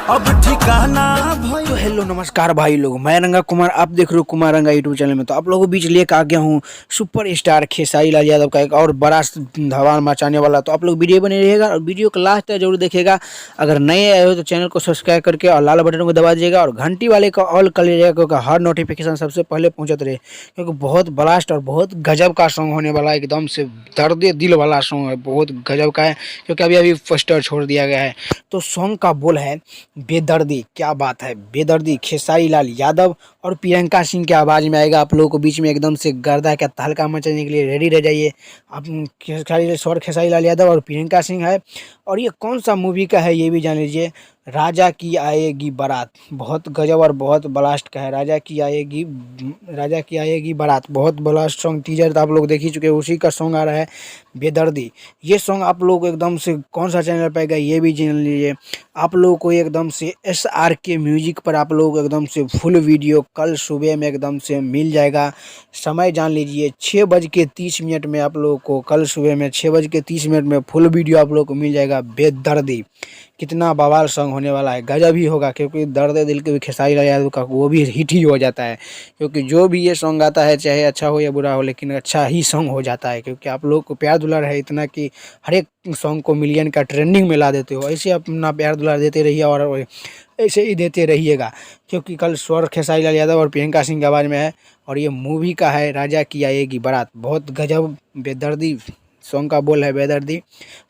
अब ठिकाना भाई। तो हेलो नमस्कार भाई लोग, मैं रंगा कुमार, आप देख रहे हो कुमार रंगा यूट्यूब चैनल में। तो आप लोगों के बीच लेकर आ गया हूँ सुपर स्टार खेसारी लाल यादव का एक और बड़ा धमाल मचाने वाला। तो आप लोग वीडियो बने रहिएगा और वीडियो को लास्ट तक जरूर देखिएगा। अगर नए आए हो तो चैनल को सब्सक्राइब करके और लाल बटन को दबा दीजिएगा और घंटी वाले का ऑल कर लीजिएगा, क्योंकि हर नोटिफिकेशन सबसे पहले पहुँचत रहे। क्योंकि बहुत ब्लास्ट और बहुत गजब का सॉन्ग होने वाला है, एकदम से दर्द दिल वाला सॉन्ग है, बहुत गजब का है। क्योंकि अभी अभी पोस्टर छोड़ दिया गया है। तो सॉन्ग का बोल है बेदर्दी। क्या बात है, बेदर्दी खेसारी लाल यादव और प्रियंका सिंह की आवाज़ में आएगा। आप लोगों को बीच में एकदम से गर्दा का तहलका मचाने के लिए रेडी रह जाइए। आप खेसारी लाल यादव और प्रियंका सिंह है। और ये कौन सा मूवी का है ये भी जान लीजिए। राजा की आएगी बारात, बहुत गजब और बहुत ब्लास्ट का है। राजा की आएगी बारात, बहुत ब्लास्ट सॉन्ग। टीजर तो आप लोग देख ही चुके हैं, उसी का सॉन्ग आ रहा है बेदर्दी। ये सॉन्ग आप लोग एकदम से कौन सा चैनल पर आएगा ये भी जान लीजिए। आप लोगों को एकदम से SRK म्यूजिक पर आप लोग एकदम से फुल वीडियो कल सुबह में एकदम से मिल जाएगा। समय जान लीजिए 6:30 में आप लोगों को, कल सुबह में 6:30 में फुल वीडियो आप लोगों को मिल जाएगा बेदर्दी। कितना बवाल सॉन्ग होने वाला है, गजब ही होगा। क्योंकि दर्द दिल के भी खेसारी लाल यादव का वो भी हिट ही हो जाता है। क्योंकि जो भी ये सॉन्ग आता है, चाहे अच्छा हो या बुरा हो, लेकिन अच्छा ही सॉन्ग हो जाता है। क्योंकि आप लोग को प्यार दुलार है इतना कि हर एक सॉन्ग को मिलियन का ट्रेंडिंग में ला देते हो। ऐसे अपना प्यार दुलार देते रहिए और ऐसे ही देते रहिएगा। क्योंकि कल स्वर खेसारी लाल यादव और प्रियंका सिंह की आवाज़ में है। और ये मूवी का है राजा की आएगी बारात, बहुत गजब बेदर्दी सॉन्ग का बोल है बेदर्दी।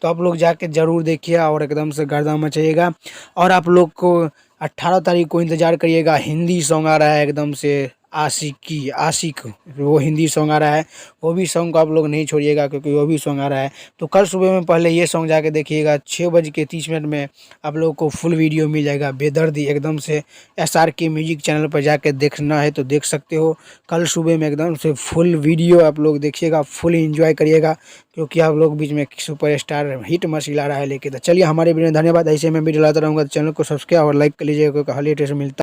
तो आप लोग जाके ज़रूर देखिए और एकदम से गर्दा मचाइएगा। और आप लोग को 18 तारीख को इंतज़ार करिएगा, हिंदी सॉन्ग आ रहा है एकदम से आशिक, वो हिंदी सॉन्ग आ रहा है। वो भी सॉन्ग को आप लोग नहीं छोड़िएगा, क्योंकि वो भी सॉन्ग आ रहा है। तो कल सुबह में पहले ये सॉन्ग जाके देखिएगा। 6:30 में आप लोगों को फुल वीडियो मिल जाएगा बेदर्दी एकदम से। SRK म्यूजिक चैनल पर जाके देखना है तो देख सकते हो। कल सुबह में एकदम से फुल वीडियो आप लोग देखिएगा, फुल इंजॉय करिएगा। क्योंकि आप लोग बीच में सुपर स्टार हिट मशीला रहा है लेके। तो चलिए हमारे वीडियो में धन्यवाद। ऐसे मैं वीडियो लाता रहूँगा, तो चैनल को सब्सक्राइब और लाइक कर लीजिएगा, क्योंकि हर लेटेस्ट मिलता